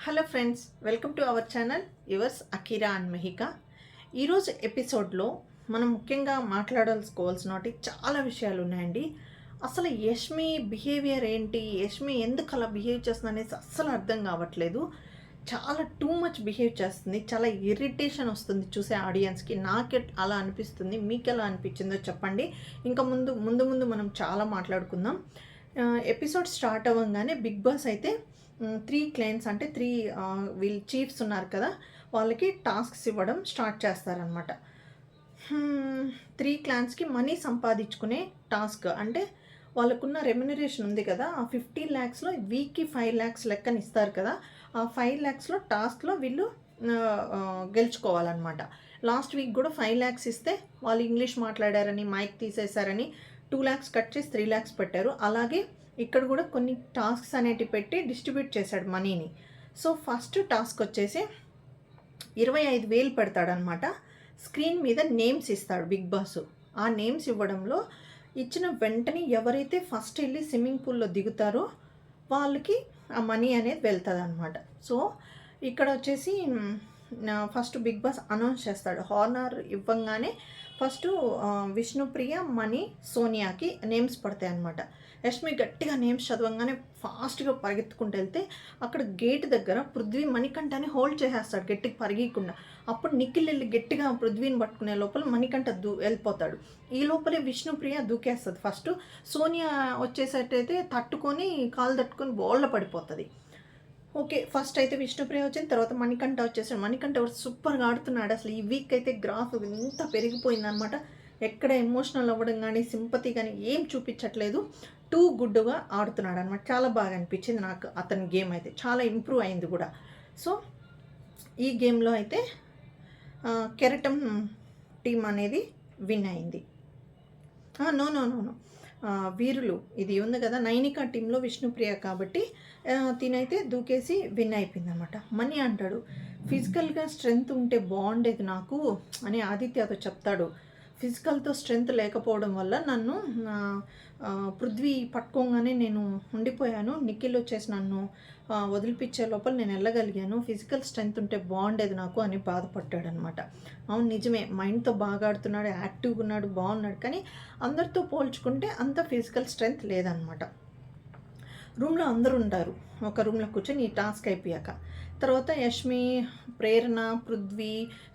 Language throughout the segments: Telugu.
Hello friends, welcome to our channel yours Akira and Mehika. ఈరోజు ఎపిసోడ్లో మనం ముఖ్యంగా మాట్లాడాల్సుకోవాల్సినవి చాలా విషయాలు ఉన్నాయండి. అసలు యష్మి బిహేవియర్ ఏంటి, యష్మి ఎందుకు అలా బిహేవ్ చేస్తుంది అనేసి అస్సలు అర్థం కావట్లేదు. చాలా టూ మచ్ బిహేవ్ చేస్తుంది, చాలా ఇరిటేషన్ వస్తుంది చూసే ఆడియన్స్కి. నాకే అలా అనిపిస్తుంది, మీకు ఎలా అనిపించిందో చెప్పండి. ఇంకా ముందు ముందు ముందు మనం చాలా మాట్లాడుకుందాం. ఎపిసోడ్ స్టార్ట్ అవ్వగానే బిగ్ బాస్ అయితే 3 క్లయింట్స్ అంటే 3 వీళ్ళు చీఫ్స్ ఉన్నారు కదా, వాళ్ళకి టాస్క్స్ ఇవ్వడం స్టార్ట్ చేస్తారనమాట. 3 క్లాన్స్కి మనీ సంపాదించుకునే టాస్క్ అంటే వాళ్ళకున్న రెమ్యునరేషన్ ఉంది కదా, ఆ 15 lakhsలో వీక్కి 5 lakhs లెక్కన ఇస్తారు కదా, ఆ 5 lakhsలో టాస్క్లో వీళ్ళు గెలుచుకోవాలన్నమాట. లాస్ట్ వీక్ కూడా 5 lakhs ఇస్తే వాళ్ళు ఇంగ్లీష్ మాట్లాడారని మైక్ తీసేశారని 2 lakhs కట్ చేసి 3 lakhs పెట్టారు. అలాగే ఇక్కడ కూడా కొన్ని టాస్క్స్ అనేటివి పెట్టి డిస్ట్రిబ్యూట్ చేశాడు మనీని. సో ఫస్ట్ టాస్క్ వచ్చేసి 25,000 పెడతాడనమాట. స్క్రీన్ మీద నేమ్స్ ఇస్తాడు బిగ్ బాస్. ఆ నేమ్స్ ఇవ్వడంలో ఇచ్చిన వెంటనే ఎవరైతే ఫస్ట్ వెళ్ళి స్విమ్మింగ్ పూల్లో దిగుతారో వాళ్ళకి ఆ మనీ అనేది వెళ్తుంది అనమాట. సో ఇక్కడ వచ్చేసి ఫస్ట్ బిగ్ బాస్ అనౌన్స్ చేస్తాడు. హానర్ ఇవ్వంగానే ఫస్ట్ విష్ణుప్రియ, మణి, సోనియాకి నేమ్స్ పడతాయి అన్నమాట. యష్మి గట్టిగా నేమ్స్ చదవంగానే ఫాస్ట్గా పరిగెత్తుకుంటూ వెళ్తే అక్కడ గేట్ దగ్గర పృథ్వీ మణికంఠని హోల్డ్ చేసేస్తాడు గట్టిగా పరిగెయకుండా. అప్పుడు నిఖిల్ వెళ్ళి గట్టిగా పృథ్వీని పట్టుకునే లోపల మణికంఠ వెళ్ళిపోతాడు. ఈ లోపలే విష్ణుప్రియ దూకేస్తుంది. ఫస్ట్ సోనియా వచ్చేసట్టయితే తట్టుకొని కాలు తట్టుకొని బోళ్ళ పడిపోతుంది. ఓకే, ఫస్ట్ అయితే విష్ణుప్రియ వచ్చింది, తర్వాత మణికంఠ వచ్చేసాడు. మణికంఠ సూపర్గా ఆడుతున్నాడు. అసలు ఈ వీక్ అయితే గ్రాఫ్ ఇంత పెరిగిపోయిందనమాట. ఎక్కడ ఎమోషనల్ అవ్వడం కానీ సింపతి కానీ ఏం చూపించట్లేదు. టూ గుడ్డుగా ఆడుతున్నాడు అనమాట. చాలా బాగా అనిపించింది నాకు అతని గేమ్ అయితే, చాలా ఇంప్రూవ్ అయింది కూడా. సో ఈ గేమ్లో అయితే కెరటం టీం అనేది విన్ అయింది. నో నో నో నో వీరులు ఇది ఉంది కదా, నైనికా టీంలో విష్ణుప్రియ కాబట్టి తినైతే దూకేసి విన్ అయిపోయింది అనమాట. మనీ అంటాడు ఫిజికల్గా స్ట్రెంగ్త్ ఉంటే బాగుండేది నాకు అని ఆదిత్యతో చెప్తాడు. ఫిజికల్తో స్ట్రెంగ్త్ లేకపోవడం వల్ల నన్ను పృథ్వీ పట్టుకోగానే నేను ఉండిపోయాను. నిఖిల్ వచ్చేసి నన్ను వదిలిపించే లోపల నేను వెళ్ళగలిగాను. ఫిజికల్ స్ట్రెంగ్త్ ఉంటే బాగుండేది నాకు అని బాధపడ్డాడు అనమాట. అవును, నిజమే, మైండ్తో బాగా ఆడుతున్నాడు, యాక్టివ్గా ఉన్నాడు, బాగున్నాడు. కానీ అందరితో పోల్చుకుంటే అంత ఫిజికల్ స్ట్రెంగ్త్ లేదనమాట. రూమ్లో అందరూ ఉంటారు, ఒక రూమ్లో కూర్చొని ఈ టాస్క్ అయిపోయాక. తర్వాత యష్మి, ప్రేరణ, పృథ్వీ,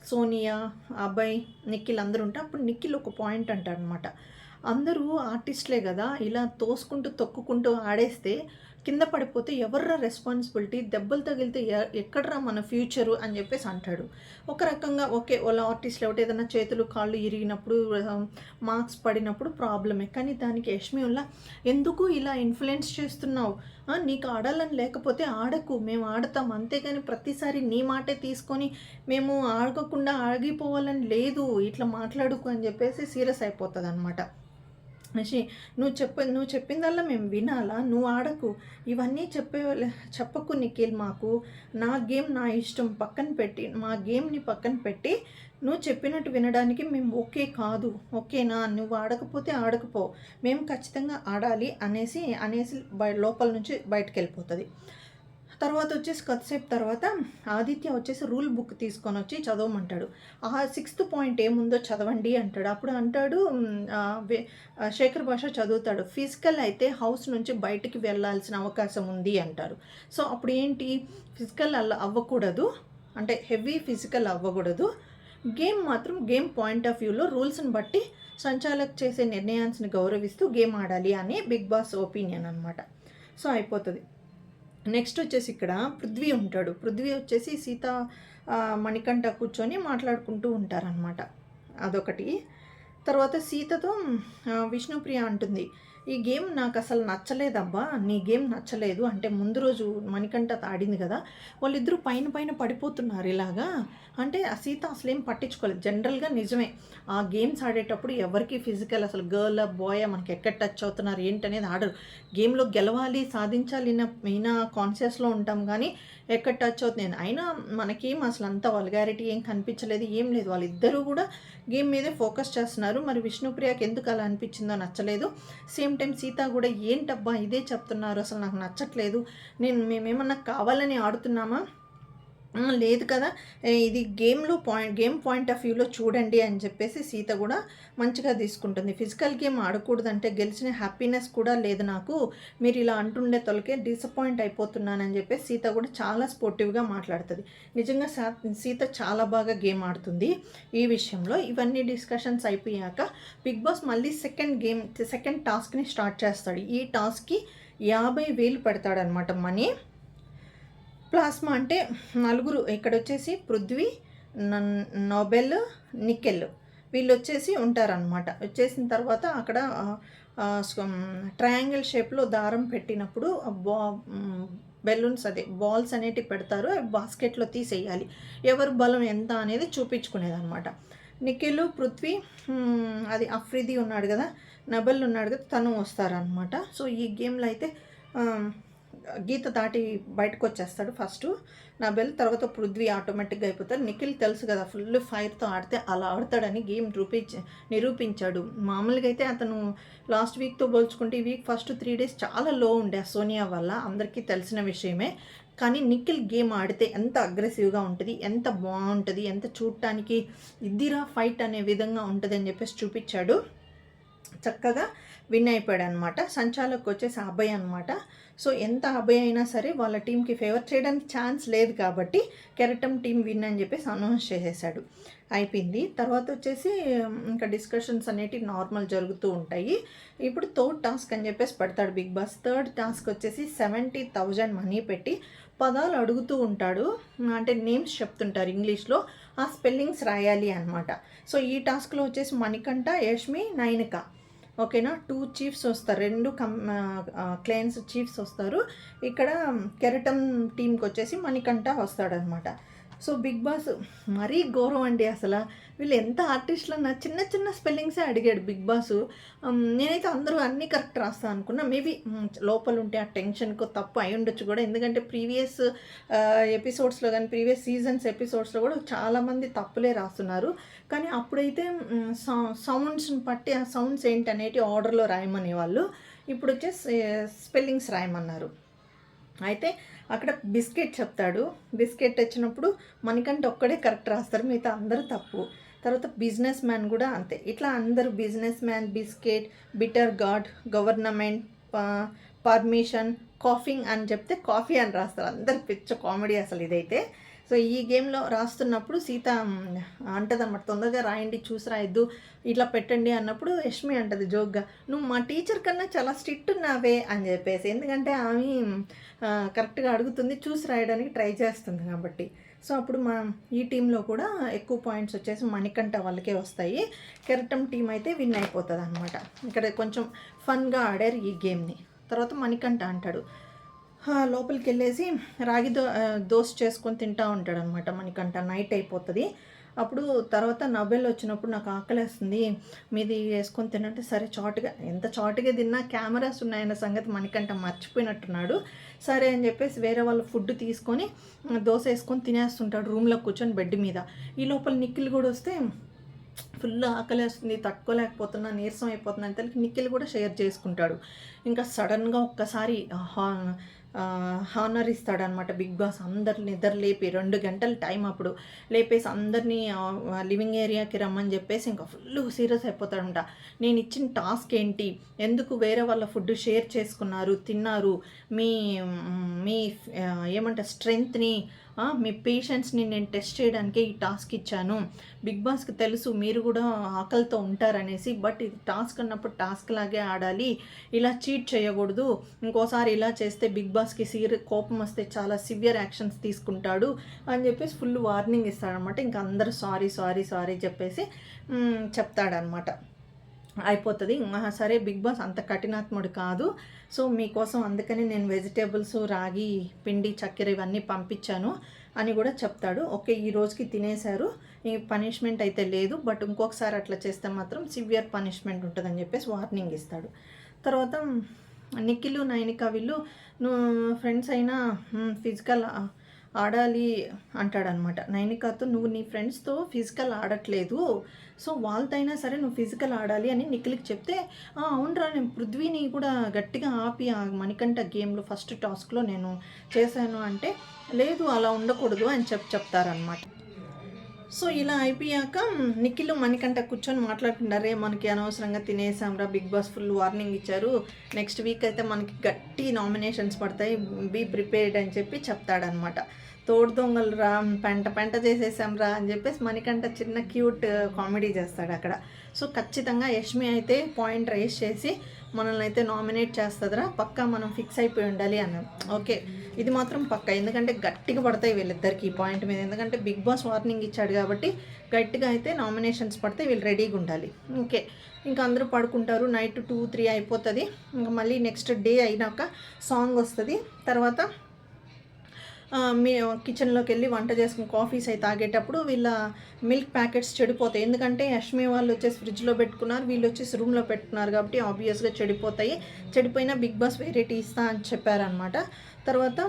సోనియా, అభయ్, నిఖిల్ అందరూ ఉంటే అప్పుడు నిఖిల్ ఒక పాయింట్ అంటాడు అనమాట. అందరూ ఆర్టిస్టులే కదా, ఇలా తోసుకుంటూ తొక్కుకుంటూ ఆడేస్తే కింద పడిపోతే ఎవర్రా రెస్పాన్సిబిలిటీ, దెబ్బలు తగిలితే ఎక్కడరా మన ఫ్యూచరు అని చెప్పేసి అంటాడు. ఒక రకంగా ఓకే, వాళ్ళ ఆర్టిస్టులు ఒకటి ఏదైనా చేతులు కాళ్ళు ఇరిగినప్పుడు మార్క్స్ పడినప్పుడు ప్రాబ్లమే. కానీ దానికి యష్మి వల్ల ఎందుకు ఇలా ఇన్ఫ్లుయెన్స్ చేస్తున్నావు, నీకు ఆడాలని లేకపోతే ఆడకు, మేము ఆడతాం, అంతేగాని ప్రతిసారి నీ మాటే తీసుకొని మేము ఆడకుండా ఆగిపోవాలని లేదు, ఇట్లా మాట్లాడుకు అని చెప్పేసి సీరియస్ అయిపోతుంది అనమాట. నువ్వు చెప్పిందల్లా మేము వినాలా, నువ్వు ఆడకు, ఇవన్నీ చెప్పకు నిఖిల్, మాకు నా గేమ్ నా ఇష్టం పక్కన పెట్టి, మా గేమ్ని పక్కన పెట్టి నువ్వు చెప్పినట్టు వినడానికి మేము ఓకే కాదు, ఓకేనా, నువ్వు ఆడకపోతే ఆడకపో, మేము ఖచ్చితంగా ఆడాలి అనేసి లోపల నుంచి బయటకు వెళ్ళిపోతుంది. తర్వాత వచ్చేసి కొద్దిసేపు తర్వాత ఆదిత్య వచ్చేసి రూల్ బుక్ తీసుకొని వచ్చి చదవమంటాడు. ఆ 6th పాయింట్ ఏముందో చదవండి అంటాడు. అప్పుడు అంటాడు శేఖర్ భాష చదువుతాడు, ఫిజికల్ అయితే హౌస్ నుంచి బయటికి వెళ్ళాల్సిన అవకాశం ఉంది అంటారు. సో అప్పుడు ఏంటి, ఫిజికల్ అవ్వకూడదు అంటే హెవీ ఫిజికల్ అవ్వకూడదు, గేమ్ మాత్రం గేమ్ పాయింట్ ఆఫ్ వ్యూలో రూల్స్ని బట్టి సంచాలక్ చేసే నిర్ణయాన్ని గౌరవిస్తూ గేమ్ ఆడాలి అని బిగ్ బాస్ ఒపీనియన్ అనమాట. సో అయిపోతుంది. నెక్స్ట్ వచ్చేసి ఇక్కడ పృథ్వీ ఉంటాడు. పృథ్వీ వచ్చేసి సీత, మణికంఠ కూర్చొని మాట్లాడుకుంటూ ఉంటారనమాట. అదొకటి. తర్వాత సీతతో విష్ణుప్రియ అంటుంది, ఈ గేమ్ నాకు అసలు నచ్చలేదబ్బా, నీ గేమ్ నచ్చలేదు అంటే. ముందు రోజు మణికంఠ ఆడింది కదా, వాళ్ళిద్దరూ పైన పడిపోతున్నారు ఇలాగా అంటే. ఆ సీత అసలేం పట్టించుకోలేదు. జనరల్గా నిజమే, ఆ గేమ్స్ ఆడేటప్పుడు ఎవరికి ఫిజికల్ అసలు గర్ల్ బాయ్ మనకి ఎక్కడ టచ్ అవుతున్నారు ఏంటనేది ఆడరు. గేమ్లో గెలవాలి సాధించాలి అయినా కాన్షియస్లో ఉంటాం, కానీ ఎక్కడ టచ్ అవుతుంది అయినా మనకేం అసలు అంత వల్గారిటీ ఏం కనిపించలేదు, ఏం లేదు. వాళ్ళిద్దరూ కూడా గేమ్ మీదే ఫోకస్ చేస్తున్నారు. మరి విష్ణుప్రియకి ఎందుకు అలా అనిపించిందో నచ్చలేదు. సేమ్ టైం సీత కూడా ఏంటబ్బా ఇదే చెప్తున్నారు, అసలు నాకు నచ్చట్లేదు, మేమేమన్నా కావాలని ఆడుతున్నామా, లేదు కదా, ఇది గేమ్ పాయింట్ ఆఫ్ వ్యూలో చూడండి అని చెప్పేసి సీత కూడా మంచిగా తీసుకుంటుంది. ఫిజికల్ గేమ్ ఆడకూడదంటే గెలిచిన హ్యాపీనెస్ కూడా లేదు నాకు, మీరు ఇలా అంటుండే తొలకే డిసప్పాయింట్ అయిపోతున్నానని చెప్పేసి సీత కూడా చాలా స్పోర్టివ్గా మాట్లాడుతుంది. నిజంగా సీత చాలా బాగా గేమ్ ఆడుతుంది ఈ విషయంలో. ఇవన్నీ డిస్కషన్స్ అయిపోయాక బిగ్ బాస్ మళ్ళీ సెకండ్ టాస్క్ని స్టార్ట్ చేస్తాడు. ఈ టాస్క్కి 50,000 పెడతాడనమాట మనీ. ప్లాస్మా అంటే నలుగురు ఇక్కడ వచ్చేసి పృథ్వీ, నోబెల్, నిఖిల్ వీళ్ళు వచ్చేసి ఉంటారనమాట. వచ్చేసిన తర్వాత అక్కడ ట్రయాంగిల్ షేప్లో దారం పెట్టినప్పుడు బెలూన్స్ బాల్స్ అనేటివి పెడతారు, అవి బాస్కెట్లో తీసేయాలి, ఎవరు బలం ఎంత అనేది చూపించుకునేది అనమాట. నిఖిల్, పృథ్వీ, అది అఫ్రిది ఉన్నాడు కదా, నబెల్ ఉన్నాడు కదా, తను వస్తారనమాట. సో ఈ గేమ్లో అయితే గీత దాటి బయటకు వచ్చేస్తాడు ఫస్ట్ నబెల్, తర్వాత పృథ్వీ ఆటోమేటిక్గా అయిపోతాడు. నిఖిల్ తెలుసు కదా ఫుల్ ఫైర్తో ఆడితే అలా ఆడతాడని గేమ్ నిరూపించాడు. మామూలుగా అయితే అతను లాస్ట్ వీక్తో పోల్చుకుంటే ఈ వీక్ ఫస్ట్ 3 days చాలా లో ఉండే సోనియా వల్ల, అందరికీ తెలిసిన విషయమే. కానీ నిఖిల్ గేమ్ ఆడితే ఎంత అగ్రెసివ్గా ఉంటుంది, ఎంత బాగుంటుంది, ఎంత చూడటానికి ఇద్దిరా ఫైట్ అనే విధంగా ఉంటుంది అని చెప్పేసి చూపించాడు. చక్కగా విన్ అయిపోయాడు అనమాట. సంచాలకు వచ్చేసి అభయ్ అనమాట. సో ఎంత అభయ్ అయినా సరే వాళ్ళ టీంకి ఫేవర్ చేయడానికి ఛాన్స్ లేదు కాబట్టి కెరటం టీం విన్ అని చెప్పేసి అనౌన్స్ చేసేసాడు. అయిపోయింది. తర్వాత వచ్చేసి ఇంకా డిస్కషన్స్ అనేటివి నార్మల్ జరుగుతూ ఉంటాయి. ఇప్పుడు థర్డ్ టాస్క్ అని చెప్పేసి పెడతాడు బిగ్ బాస్. థర్డ్ టాస్క్ వచ్చేసి 70,000 మనీ పెట్టి పదాలు అడుగుతూ ఉంటాడు, అంటే నేమ్స్ చెప్తుంటారు ఇంగ్లీష్లో, ఆ స్పెల్లింగ్స్ రాయాలి అనమాట. సో ఈ టాస్క్లో వచ్చేసి మణికంఠ, యష్మి, నైనిక, ఓకేనా, 2 చీఫ్స్ వస్తారు, 2 క్లైన్స్ చీఫ్స్ వస్తారు. ఇక్కడ కెరటం టీంకి వచ్చేసి మణికంఠ వస్తాడనమాట. సో బిగ్ బాస్ మరీ ఘోరం అండి అసలు. వీళ్ళు ఎంత ఆర్టిస్టులు అన్న చిన్న చిన్న స్పెల్లింగ్సే అడిగాడు బిగ్ బాస్. నేనైతే అందరూ అన్నీ కరెక్ట్ రాస్తాను అనుకున్నా. మేబీ లోపల ఉంటే ఆ టెన్షన్కు తప్పు అయి ఉండొచ్చు కూడా, ఎందుకంటే ప్రీవియస్ ఎపిసోడ్స్లో కానీ ప్రీవియస్ సీజన్స్ ఎపిసోడ్స్లో కూడా చాలామంది తప్పులే రాస్తున్నారు. కానీ అప్పుడైతే సౌండ్స్ని బట్టి ఆ సౌండ్స్ ఏంటనేటి ఆర్డర్లో రాయమనేవాళ్ళు, ఇప్పుడు వచ్చేసి స్పెల్లింగ్స్ రాయమన్నారు. అయితే అక్కడ బిస్కెట్ చెప్తాడు. బిస్కెట్ వచ్చినప్పుడు మణికంఠ ఒక్కడే కరెక్ట్ రాస్తారు, మిగతా అందరూ తప్పు. తర్వాత బిజినెస్ మ్యాన్ కూడా అంతే. ఇట్లా అందరూ business man, biscuit, bitter God, government, permission, coughing అని చెప్తే కాఫీ అని రాస్తారు. అందరు పిచ్చ కామెడీ అసలు ఇదైతే. సో ఈ గేమ్లో రాస్తున్నప్పుడు సీత అంటదన్నమాట, తొందరగా రాయండి, చూసి రాయద్దు, ఇట్లా పెట్టండి అన్నప్పుడు యష్మి అంటది జోక్గా, నువ్వు మా టీచర్ కన్నా చాలా స్ట్రిక్ట్ ఉన్నావే అని చెప్పేసి, ఎందుకంటే ఆమె కరెక్ట్గా అడుగుతుంది, చూసి రాయడానికి ట్రై చేస్తుంది కాబట్టి. సో అప్పుడు ఈ టీంలో కూడా ఎక్కువ పాయింట్స్ వచ్చేసి మణికంఠ వాళ్ళకే వస్తాయి. కెరటం టీం అయితే విన్ అయిపోతుంది అనమాట. ఇక్కడ కొంచెం ఫన్గా ఆడారు ఈ గేమ్ని. తర్వాత మణికంఠ అంటాడు, లోపలికి వెళ్ళేసి రాగి దోశ చేసుకొని తింటూ ఉంటాడు అనమాట మణికంఠ. నైట్ అయిపోతుంది. అప్పుడు తర్వాత నబెల్ వచ్చినప్పుడు నాకు ఆకలేస్తుంది, మీది వేసుకొని తినంటే, సరే చాటుగా, ఎంత చాటుగా తిన్నా కెమెరాస్ ఉన్నాయన్న సంగతి మణికంఠ మర్చిపోయినట్టున్నాడు. సరే అని చెప్పేసి వేరే వాళ్ళ ఫుడ్ తీసుకొని దోశ వేసుకొని తినేస్తుంటాడు రూమ్లో కూర్చొని బెడ్ మీద. ఈ లోపల నిఖిల్ కూడా వస్తే ఫుల్ ఆకలేస్తుంది, తట్టుకోలేకపోతున్నా, నీరసం అయిపోతున్నా అని తెలిసి నిఖిల్ కూడా షేర్ చేసుకుంటాడు. ఇంకా సడన్గా ఒక్కసారి హానర్ ఇస్తాడనమాట బిగ్ బాస్. అందరిని నిద్ర లేపి 2 గంటల టైం అప్పుడు లేపేసి అందరినీ లివింగ్ ఏరియాకి రమ్మని చెప్పేసి ఇంకా ఫుల్ సీరియస్ అయిపోతాడంట. నేను ఇచ్చిన టాస్క్ ఏంటి, ఎందుకు వేరే వాళ్ళ ఫుడ్ షేర్ చేసుకున్నారు, తిన్నారు, మీ మీ ఏమంటారు స్ట్రెంగ్త్ని, మీ పేషెన్స్ని నేను టెస్ట్ చేయడానికి ఈ టాస్క్ ఇచ్చాను. బిగ్ బాస్కి తెలుసు మీరు కూడా ఆకలితో ఉంటారనేసి, బట్ ఇది టాస్క్ అన్నప్పుడు టాస్క్ లాగే ఆడాలి, ఇలా చీట్ చేయకూడదు, ఇంకోసారి ఇలా చేస్తే బిగ్ బాస్కి కోపం వస్తే చాలా సివియర్ యాక్షన్స్ తీసుకుంటాడు అని చెప్పేసి ఫుల్ వార్నింగ్ ఇస్తాడనమాట. ఇంకా అందరూ సారీ సారీ సారీ చెప్పేసి చెప్తాడనమాట. అయిపోతుంది. సరే బిగ్ బాస్ అంత కఠినాత్ముడు కాదు, సో మీకోసం అందుకని నేను వెజిటేబుల్స్, రాగి పిండి, చక్కెర ఇవన్నీ పంపించాను అని కూడా చెప్తాడు. ఓకే ఈ రోజుకి తినేశారు, ఈ పనిష్మెంట్ అయితే లేదు, బట్ ఇంకొకసారి అట్లా చేస్తే మాత్రం సివియర్ పనిష్మెంట్ ఉంటుందని చెప్పేసి వార్నింగ్ ఇస్తాడు. తర్వాత నిఖిల్, నైనిక వీళ్ళు నువ్వు ఫ్రెండ్స్ అయినా ఫిజికల్ ఆడాలి అంటాడనమాట. నైనికాతో నువ్వు నీ ఫ్రెండ్స్తో ఫిజికల్ ఆడట్లేదు, సో వాళ్ళతో అయినా సరే నువ్వు ఫిజికల్ ఆడాలి అని నిఖిల్కి చెప్తే, అవునరా నేను పృథ్వీని కూడా గట్టిగా ఆపి ఆ మణికంఠ గేమ్లో ఫస్ట్ టాస్క్లో నేను చేశాను అంటే, లేదు అలా ఉండకూడదు అని చెప్తారనమాట. సో ఇలా అయిపోయాక నిఖిల్ మణికంఠ కూర్చొని మాట్లాడుకుంటారే, మనకి అనవసరంగా తినేసాంరా, బిగ్ బాస్ ఫుల్ వార్నింగ్ ఇచ్చారు, నెక్స్ట్ వీక్ అయితే మనకి గట్టి నామినేషన్స్ పడతాయి, బీ ప్రిపేర్డ్ అని చెప్పి చెప్తాడనమాట. తోడు దొంగలు రా, పెంట చేసేసాంరా అని చెప్పేసి మణికంఠ చిన్న క్యూట్ కామెడీ చేస్తాడు అక్కడ. సో ఖచ్చితంగా యష్మి అయితే పాయింట్ రైజ్ చేసి మనల్ని అయితే నామినేట్ చేస్తుందిరా, పక్కా మనం ఫిక్స్ అయిపోయి ఉండాలి అన్నాను. ఓకే, ఇది మాత్రం పక్కా, ఎందుకంటే గట్టిగా పడతాయి వీళ్ళిద్దరికి ఈ పాయింట్ మీద, ఎందుకంటే బిగ్ బాస్ వార్నింగ్ ఇచ్చాడు కాబట్టి గట్టిగా అయితే నామినేషన్స్ పడితే వీళ్ళు రెడీగా ఉండాలి. ఓకే, ఇంకా అందరూ పడుకుంటారు, నైట్ 2-3 అయిపోతుంది. ఇంకా మళ్ళీ నెక్స్ట్ డే అయినాక సాంగ్ వస్తుంది. తర్వాత మీ కిచెన్లోకి వెళ్ళి వంట చేసుకుని కాఫీస్ అయి తాగేటప్పుడు వీళ్ళ మిల్క్ ప్యాకెట్స్ చెడిపోతాయి, ఎందుకంటే యష్మి వాళ్ళు వచ్చేసి ఫ్రిడ్జ్లో పెట్టుకున్నారు, వీళ్ళు వచ్చేసి రూమ్లో పెట్టుకున్నారు కాబట్టి ఆబ్వియస్గా చెడిపోతాయి. చెడిపోయినా బిగ్ బాస్ వెరైటీ ఇస్తా అని చెప్పారనమాట. తర్వాత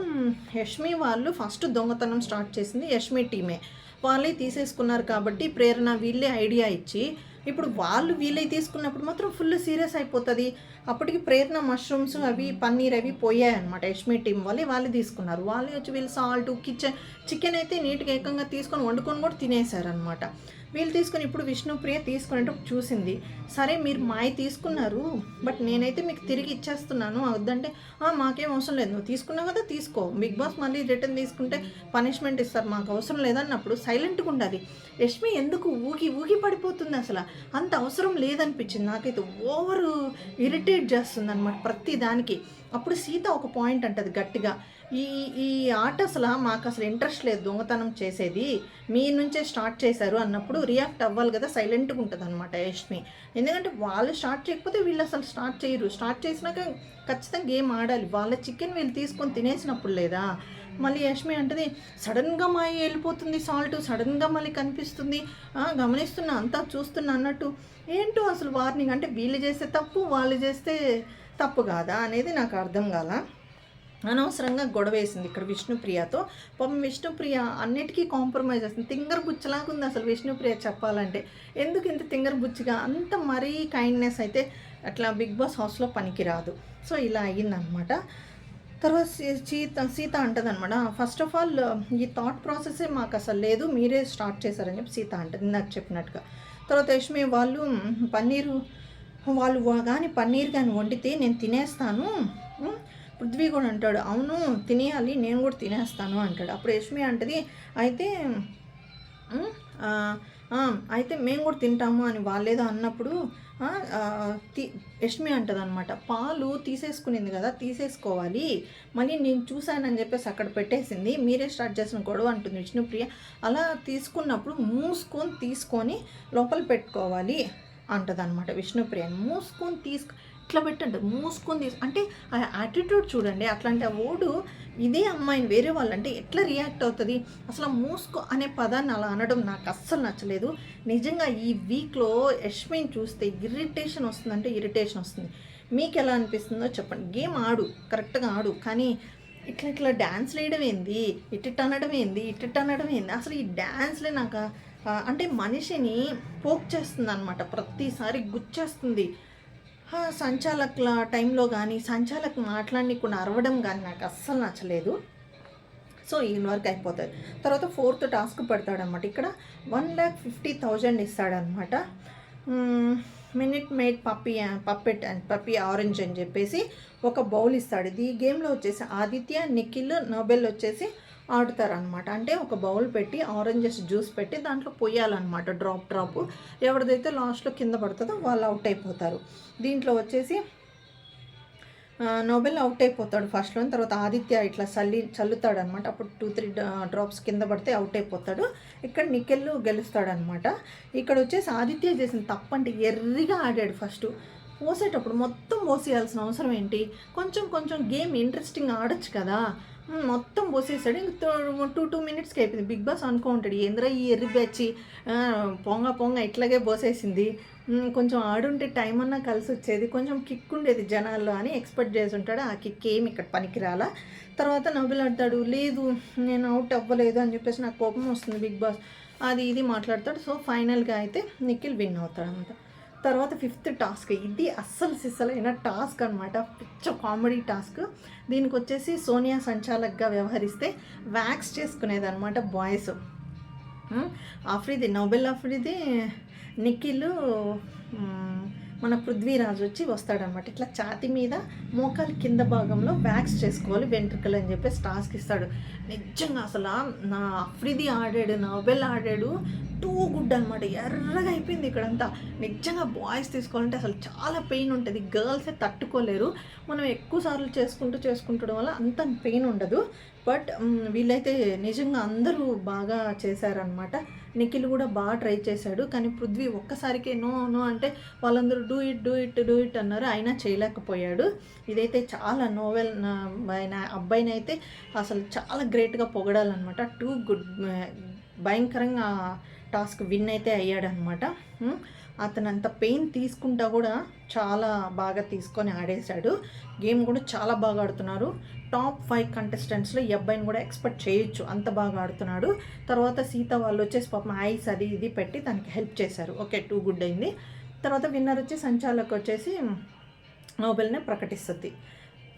యష్మి వాళ్ళు ఫస్ట్ దొంగతనం స్టార్ట్ చేసింది యష్మి టీమే, వాళ్ళే తీసేసుకున్నారు కాబట్టి ప్రేరణ వీళ్ళే ఐడియా ఇచ్చి, ఇప్పుడు వాళ్ళు వీళ్ళే తీసుకున్నప్పుడు మాత్రం ఫుల్ సీరియస్ అయిపోతుంది. అప్పటికి ప్రేరణ మష్రూమ్స్ అవి పన్నీర్ అవి పోయాయి అనమాట. యష్మి టీం వాళ్ళు తీసుకున్నారు, వాళ్ళు వచ్చి వీళ్ళు సాల్ట్ చికెన్ అయితే నీట్గా ఏకంగా తీసుకొని వండుకొని కూడా తినేశారనమాట. వీళ్ళు తీసుకొని ఇప్పుడు విష్ణుప్రియ తీసుకునేటప్పుడు చూసింది, సరే మీరు మాయ తీసుకున్నారు బట్ నేనైతే మీకు తిరిగి ఇచ్చేస్తున్నాను, వద్దంటే మాకేం అవసరం లేదు, నువ్వు తీసుకున్నావు కదా తీసుకో, బిగ్ బాస్ మళ్ళీ రిటర్న్ తీసుకుంటే పనిష్మెంట్ ఇస్తారు, మాకు అవసరం లేదన్నప్పుడు సైలెంట్గా ఉండాలి. యష్మి ఎందుకు ఊగి పడిపోతుంది, అసలు అంత అవసరం లేదనిపించింది నాకైతే, ఓవర్ ఇరిటేట్ చేస్తుంది అనమాట ప్రతి దానికి. అప్పుడు సీత ఒక పాయింట్ అంటది గట్టిగా, ఈ ఆట అసలు మాకు అసలు ఇంట్రెస్ట్ లేదు దొంగతనం చేసేది, మీ నుంచే స్టార్ట్ చేశారు అన్నప్పుడు రియాక్ట్ అవ్వాలి కదా, సైలెంట్గా ఉంటుంది అనమాట యష్మి. ఎందుకంటే వాళ్ళు స్టార్ట్ చేయకపోతే వీళ్ళు అసలు స్టార్ట్ చేయరు, స్టార్ట్ చేసినాక ఖచ్చితంగా గేమ్ ఆడాలి. వాళ్ళ చికెన్ వీళ్ళు తీసుకొని తినేసినప్పుడు లేదా. మళ్ళీ యష్మి అంటది, సడన్గా మాయ వెళ్ళిపోతుంది సాల్ట్, సడన్గా మళ్ళీ కనిపిస్తుంది, గమనిస్తున్నా అంతా చూస్తున్నా అన్నట్టు. ఏంటో అసలు వార్నింగ్ అంటే వీళ్ళు చేస్తే తప్పు, వాళ్ళు చేస్తే తప్పు కాదా అనేది నాకు అర్థం కాల. అనవసరంగా గొడవ వేసింది ఇక్కడ విష్ణుప్రియతో. పాపం విష్ణుప్రియ అన్నిటికీ కాంప్రమైజ్ అవుతుంది, తింగర్ బుచ్చిలాగా ఉంది అసలు విష్ణుప్రియ చెప్పాలంటే. ఎందుకు ఇంత తింగర్ బుచ్చిగా, అంత మరీ కైండ్నెస్ అయితే అట్లా బిగ్ బాస్ హౌస్లో పనికిరాదు. సో ఇలా అయ్యిందనమాట. తర్వాత సీత అంటది అనమాట, ఫస్ట్ ఆఫ్ ఆల్ ఈ థాట్ ప్రాసెసే మాకు అసలు లేదు, మీరే స్టార్ట్ చేశారని చెప్పి సీత అంటది నాకు చెప్పినట్టుగా. తర్వాత యష్మి వాళ్ళు పన్నీరు వాళ్ళు కానీ పన్నీర్ కానీ వండితే నేను తినేస్తాను, పృథ్వీ కూడా అంటాడు అవును తినేయాలి నేను కూడా తినేస్తాను అంటాడు. అప్పుడు యష్మి అంటది అయితే మేము కూడా తింటాము అని వాళ్ళేదో అన్నప్పుడు యష్మి అంటది అనమాట, పాలు తీసేసుకునింది కదా తీసేసుకోవాలి, మళ్ళీ నేను చూశానని చెప్పేసి అక్కడ పెట్టేసింది, మీరే స్టార్ట్ చేసిన గొడవ అంటుంది విష్ణుప్రియ. అలా తీసుకున్నప్పుడు తీసుకొని లోపల పెట్టుకోవాలి అంటది అనమాట విష్ణుప్రియ. ఇట్లా పెట్టండి మూసుకొని అంటే ఆ యాటిట్యూడ్ చూడండి. అట్లాంటి ఆ ఓడు ఇదే అమ్మాయిని వేరే వాళ్ళంటే ఎట్లా రియాక్ట్ అవుతుంది అసలు. మూసుకో అనే పదాన్ని అలా అనడం నాకు అస్సలు నచ్చలేదు. నిజంగా ఈ వీక్లో యష్మిని చూస్తే ఇరిటేషన్ వస్తుంది. మీకు ఎలా అనిపిస్తుందో చెప్పండి. గేమ్ ఆడు, కరెక్ట్గా ఆడు, కానీ ఇట్లా డ్యాన్స్లు వేయడం ఏంది, ఇట్ట అనడం ఏంది, అసలు ఈ డ్యాన్స్లే నాకు అంటే మనిషిని పోక్ చేస్తుంది అనమాట, ప్రతిసారి గుచ్చేస్తుంది. సంచాలకుల టైంలో కానీ సంచాలక్ మాట్లాడనీకుండా అరవడం కానీ నాకు అస్సలు నచ్చలేదు. సో ఈయన వరకు అయిపోతుంది. తర్వాత 4th టాస్క్ పెడతాడనమాట. ఇక్కడ 1,50,000 ఇస్తాడనమాట. మినిట్ మేడ్ పప్పీ ఆరెంజ్ అని చెప్పేసి ఒక బౌల్ ఇస్తాడు. ఈ గేమ్లో వచ్చేసి ఆదిత్య, నిఖిల్, నోబెల్ వచ్చేసి ఆడుతారనమాట. అంటే ఒక బౌల్ పెట్టి ఆరెంజెస్ జ్యూస్ పెట్టి దాంట్లో పొయ్యాలన్నమాట డ్రాప్. ఎవరిదైతే లాస్ట్లో కింద పడుతుందో వాళ్ళు అవుట్ అయిపోతారు. దీంట్లో వచ్చేసి నోబెల్ అవుట్ అయిపోతాడు ఫస్ట్లో, తర్వాత ఆదిత్య ఇట్లా చల్లుతాడు అనమాట. అప్పుడు 2-3 డ్రాప్స్ కింద పడితే అవుట్ అయిపోతాడు. ఇక్కడ నిఖిల్ గెలుస్తాడనమాట. ఇక్కడ వచ్చేసి ఆదిత్య చేసిన తప్పంటే ఎర్రిగా ఆడాడు. ఫస్ట్ పోసేటప్పుడు మొత్తం పోసేయాల్సిన అవసరం ఏంటి, కొంచెం గేమ్ ఇంట్రెస్టింగ్ ఆడొచ్చు కదా, మొత్తం పోసేసాడు. ఇంక 2 మినిట్స్కి అయిపోయింది. బిగ్ బాస్ అనుకుంటాడు ఏంద్రా ఈ ఎర్రి బ్యాచి పొంగ ఇట్లాగే పోసేసింది కొంచెం ఆడుంటే టైం అన్నా కలిసి వచ్చేది, కొంచెం కిక్ ఉండేది జనాల్లో అని ఎక్స్పెక్ట్ చేసి ఉంటాడు. ఆ కిక్ ఏమి ఇక్కడ పనికి రాలా. తర్వాత నోబెల్ అంటాడు, లేదు నేను అవుట్ అవ్వలేదు అని చెప్పేసి నాకు కోపం వస్తుంది బిగ్ బాస్, అది ఇది మాట్లాడతాడు. సో ఫైనల్గా అయితే నిఖిల్ విన్ అవుతాడు అనమాట. తర్వాత 5th టాస్క్, ఇది అస్సలు సిస్సలైన టాస్క్ అనమాట, పిచ్చ కామెడీ టాస్క్. దీనికి వచ్చేసి సోనియా సంచాలక్గా వ్యవహరిస్తే వ్యాక్స్ చేసుకునేది అనమాట బాయ్స్. ఆఫ్రిది నోబెల్ ఆఫ్రిది నిఖిల్ మన పృథ్వీరాజ్ వచ్చి వస్తాడనమాట. ఇట్లా ఛాతి మీద మోకాలు కింద భాగంలో వ్యాక్స్ చేసుకోవాలి వెంట్రుకలు అని చెప్పేసి టాస్క్ ఇస్తాడు. నిజంగా అసలు నా అఫ్రిది ఆడాడు, నోబెల్ ఆడాడు, టూ గుడ్ అనమాట. ఎర్రగా అయిపోయింది ఇక్కడంతా. నిజంగా బాయ్స్ తీసుకోవాలంటే అసలు చాలా పెయిన్ ఉంటుంది, గర్ల్సే తట్టుకోలేరు. మనం ఎక్కువ సార్లు చేసుకుంటడం వల్ల అంత పెయిన్ ఉండదు. బట్ వీళ్ళైతే నిజంగా అందరూ బాగా చేశారనమాట. నిఖిల్ కూడా బాగా ట్రై చేశాడు, కానీ పృథ్వీ ఒక్కసారికే నో నో అంటే వాళ్ళందరూ డూ ఇట్ అన్నారు, అయినా చేయలేకపోయాడు. ఇదైతే చాలా నోవెల్ అబ్బాయిని అయితే అసలు చాలా గ్రేట్గా పొగడాలన్నమాట. టూ గుడ్, భయంకరంగా టాస్క్ విన్ అయితే అయ్యాడనమాట. అతను అంత పెయిన్ తీసుకుంటా కూడా చాలా బాగా తీసుకొని ఆడేశాడు. గేమ్ కూడా చాలా బాగా ఆడుతున్నారు. టాప్ 5 కంటెస్టెంట్స్లో ఈ అబ్బాయిని కూడా ఎక్స్పెక్ట్ చేయొచ్చు, అంత బాగా ఆడుతున్నాడు. తర్వాత సీత వాళ్ళు వచ్చేసి పాపం ఐస్ అది ఇది పెట్టి తనకి హెల్ప్ చేశారు. ఓకే, టూ గుడ్ అయింది. తర్వాత విన్నర్ వచ్చి సంచాలక్ వచ్చేసి నోబెల్ని ప్రకటిస్తుంది.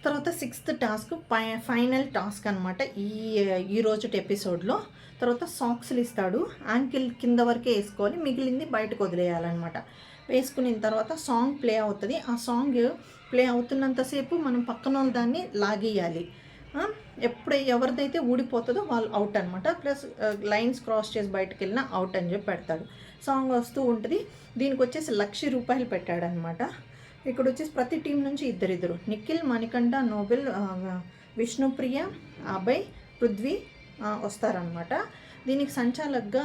తర్వాత 6th టాస్క్ ఫైనల్ టాస్క్ అనమాట ఈరోజు ఎపిసోడ్లో. తర్వాత సాక్స్లు ఇస్తాడు, యాంకిల్ కింద వరకే వేసుకోవాలి, మిగిలింది బయటకు వదిలేయాలన్నమాట. వేసుకున్న తర్వాత సాంగ్ ప్లే అవుతుంది. ఆ సాంగ్ ప్లే అవుతున్నంతసేపు మనం పక్కన దాన్ని లాగేయాలి. ఎవరిదైతే ఊడిపోతుందో వాళ్ళు అవుట్ అనమాట. ప్లస్ లైన్స్ క్రాస్ చేసి బయటకు వెళ్ళినా అవుట్ అని చెప్పి పెడతాడు. సాంగ్ వస్తూ ఉంటుంది. దీనికి వచ్చేసి ₹1,00,000 పెట్టాడనమాట. ఇక్కడ వచ్చేసి ప్రతి టీం నుంచి ఇద్దరిద్దరు, నిఖిల్, మణికంఠ, నోబెల్, విష్ణుప్రియ, అభయ్, పృథ్వీ వస్తారనమాట. దీనికి సంచాలక్గా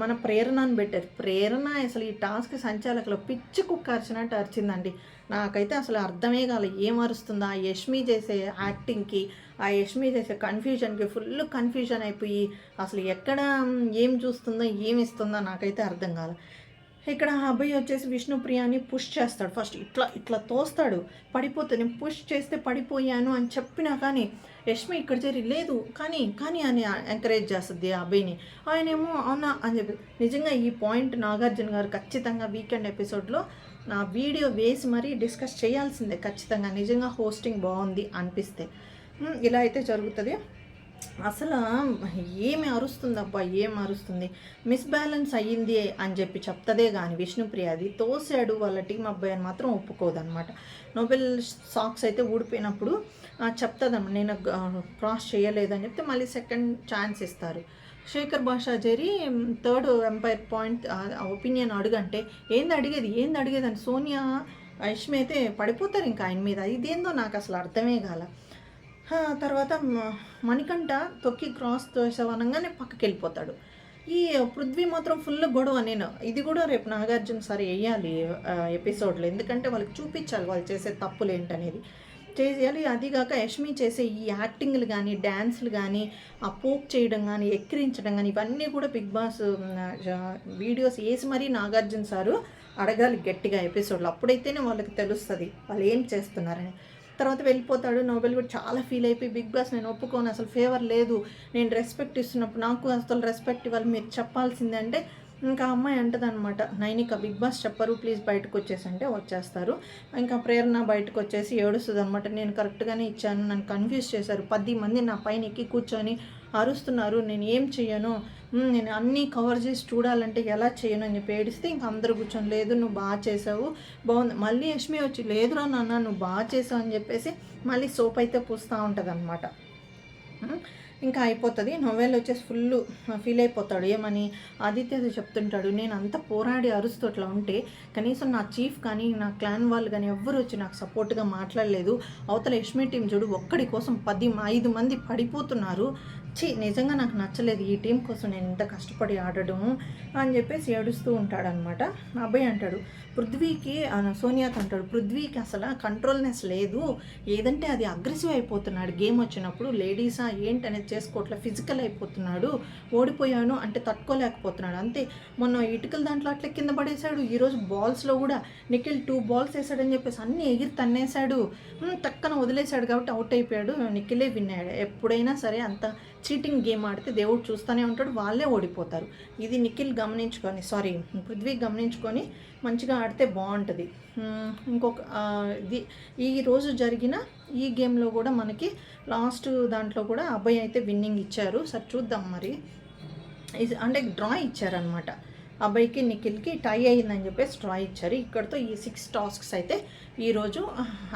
మన ప్రేరణను పెట్టారు. ప్రేరణ అసలు ఈ టాస్క్ సంచాలకులు పిచ్చి కుక్క అరిచినట్టు అరిచిందండి. నాకైతే అసలు అర్థమే కాలే ఏం అరుస్తుందో. ఆ యష్మి చేసే యాక్టింగ్కి, ఆ యష్మి చేసే కన్ఫ్యూజన్కి ఫుల్ కన్ఫ్యూజన్ అయిపోయి అసలు ఎక్కడ ఏం చూస్తుందో ఏమి ఇస్తుందో నాకైతే అర్థం కాలే. ఇక్కడ అబ్బాయి వచ్చేసి విష్ణుప్రియాని పుష్ చేస్తాడు. ఫస్ట్ ఇట్లా తోస్తాడు, పడిపోతుంది. నేను పుష్ చేస్తే పడిపోయాను అని చెప్పినా కానీ యష్మి ఇక్కడ చేరి లేదు కానీ అని ఎంకరేజ్ చేస్తుంది ఆ అబ్బాయిని. ఆయనేమో అవునా అని చెప్పి. నిజంగా ఈ పాయింట్ నాగార్జున గారు ఖచ్చితంగా వీకెండ్ ఎపిసోడ్లో నా వీడియో వేసి మరీ డిస్కస్ చేయాల్సిందే ఖచ్చితంగా. నిజంగా హోస్టింగ్ బాగుంది అనిపిస్తే ఇలా అయితే జరుగుతుంది. అసలు ఏమి అరుస్తుంది అబ్బా, ఏం అరుస్తుంది. మిస్బ్యాలెన్స్ అయ్యింది అని చెప్పి చెప్తదే కానీ విష్ణుప్రియ అది తోసాడు వాళ్ళ టీం అబ్బాయి అని మాత్రం ఒప్పుకోదన్నమాట. నోబెల్ సాక్స్ అయితే ఊడిపోయినప్పుడు చెప్తుందన్నమాట, నేను క్రాస్ చేయలేదని చెప్తే మళ్ళీ సెకండ్ ఛాన్స్ ఇస్తారు. శేఖర్ భాషా జరి 3rd ఎంపైర్ పాయింట్ ఒపీనియన్ అడుగంటే ఏంది అడిగేది అని సోనియా యష్మి అయితే పడిపోతారు ఇంకా ఆయన మీద. ఇదేందో నాకు అసలు అర్థమే కాల. తర్వాత మణికంఠ తొక్కి క్రాస్ తోసవనంగానే పక్కకి వెళ్ళిపోతాడు. ఈ పృథ్వీ మాత్రం ఫుల్ గొడవ. నేను ఇది కూడా రేపు నాగార్జున సార్ వేయాలి ఎపిసోడ్లో, ఎందుకంటే వాళ్ళకి చూపించాలి వాళ్ళు చేసే తప్పులు ఏంటనేది చేయాలి. అదిగాక యష్మి చేసే ఈ యాక్టింగ్లు కానీ, డ్యాన్స్లు కానీ, ఆ పోక్ చేయడం కానీ, ఎక్కిరించడం కానీ, ఇవన్నీ కూడా బిగ్ బాస్ వీడియోస్ వేసి మరీ నాగార్జున సారు అడగాలి గట్టిగా ఎపిసోడ్లో. అప్పుడైతేనే వాళ్ళకి తెలుస్తుంది వాళ్ళు ఏం చేస్తున్నారని. తర్వాత వెళ్ళిపోతాడు. నోబెల్ కూడా చాలా ఫీల్ అయిపోయి బిగ్ బాస్ నేను ఒప్పుకోను, అసలు ఫేవర్ లేదు, నేను రెస్పెక్ట్ ఇస్తున్నప్పుడు నాకు అసలు రెస్పెక్ట్ ఇవ్వాలి, మీరు చెప్పాల్సిందే అంటే ఇంకా అమ్మాయి అంటదనమాట, నైనిక బిగ్ బాస్ చెప్పరు ప్లీజ్ బయటకు వచ్చేసి అంటే వచ్చేస్తారు. ఇంకా ప్రేరణ బయటకు వచ్చేసి ఏడుస్తుంది అనమాట, నేను కరెక్ట్గానే ఇచ్చాను, నన్ను కన్ఫ్యూజ్ చేశారు, 10 మంది నా పైన ఎక్కి కూర్చొని అరుస్తున్నారు, నేను ఏం చెయ్యను, నేను అన్నీ కవర్ చేసి చూడాలంటే ఎలా చేయను అని చెప్పి ఏడిస్తే ఇంకా అందరూ కూర్చొని లేదు నువ్వు బాగా చేసావు బాగుంది. మళ్ళీ యష్మి వచ్చి లేదురా నాన్న నువ్వు బాగా చేసావు అని చెప్పేసి మళ్ళీ సోప్ అయితే పూస్తూ ఉంటుంది అనమాట. ఇంకా అయిపోతుంది. నోవెల్ వచ్చేసి ఫుల్ ఫీల్ అయిపోతాడు. ఏమని ఆదిత్య చెప్తుంటాడు, నేను అంత పోరాడి అరుస్తూ అట్లా ఉంటే కనీసం నా చీఫ్ కానీ నా క్లాన్ వాళ్ళు కానీ ఎవ్వరు వచ్చి నాకు సపోర్ట్గా మాట్లాడలేదు. అవతల యష్మి టీం చూడు ఒక్కడి కోసం 5 మంది పడిపోతున్నారు, నిజంగా నాకు నచ్చలేదు, ఈ టీం కోసం నేను ఇంత కష్టపడి ఆడడము అని చెప్పేసి ఏడుస్తూ ఉంటాడనమాట. అబ్బాయి అంటాడు పృథ్వీకి, సోనియాకి అంటాడు పృథ్వీకి అసలు కంట్రోల్నెస్ లేదు, ఏదంటే అది అగ్రెసివ్ అయిపోతున్నాడు గేమ్ వచ్చినప్పుడు, లేడీసా ఏంటనేది చేసుకోవట్లే, ఫిజికల్ అయిపోతున్నాడు, ఓడిపోయాను అంటే తట్టుకోలేకపోతున్నాడు అంతే. మొన్న ఇటుకల దాంట్లో అట్లా కింద పడేశాడు, ఈరోజు బాల్స్లో కూడా నిఖిల్ 2 బాల్స్ వేసాడని చెప్పేసి అన్నీ ఎగిరి తన్నేశాడు, టక్కన వదిలేశాడు కాబట్టి అవుట్ అయిపోయాడు, నిఖిలే విన్ అయ్యాడు. ఎప్పుడైనా సరే అంత చీటింగ్ గేమ్ ఆడితే దేవుడు చూస్తూనే ఉంటాడు, వాళ్ళే ఓడిపోతారు. ఇది నిఖిల్ గమనించుకొని, పృథ్వీ గమనించుకొని మంచిగా ఆడితే బాగుంటుంది. ఇంకొక ఈరోజు జరిగిన ఈ గేమ్లో కూడా మనకి లాస్ట్ దాంట్లో కూడా అబ్బాయి అయితే విన్నింగ్ ఇచ్చారు. సరే చూద్దాం మరి, అంటే డ్రా ఇచ్చారనమాట. అబ్బాయికి నిఖిల్కి టై అయ్యిందని చెప్పేసి డ్రా ఇచ్చారు. ఇక్కడితో ఈ 6 టాస్క్స్ అయితే ఈరోజు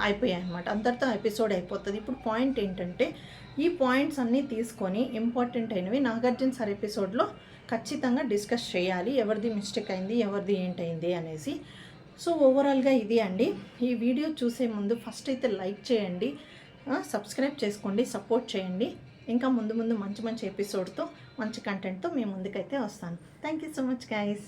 అయిపోయాయి అనమాట. అంతటితో ఎపిసోడ్ అయిపోతుంది. ఇప్పుడు పాయింట్ ఏంటంటే, ఈ పాయింట్స్ అన్నీ తీసుకొని ఇంపార్టెంట్ అయినవి నాగార్జున సార్ ఎపిసోడ్లో ఖచ్చితంగా డిస్కస్ చేయాలి, ఎవరిది మిస్టేక్ అయింది, ఎవరిది ఏంటైంది అనేసి. సో ఓవరాల్గా ఇది అండి. ఈ వీడియో చూసే ముందు ఫస్ట్ అయితే లైక్ చేయండి, సబ్స్క్రైబ్ చేసుకోండి, సపోర్ట్ చేయండి. ఇంకా ముందు మంచి ఎపిసోడ్తో, మంచి కంటెంట్తో మీ ముందుకైతే వస్తాను. Thank you so much guys.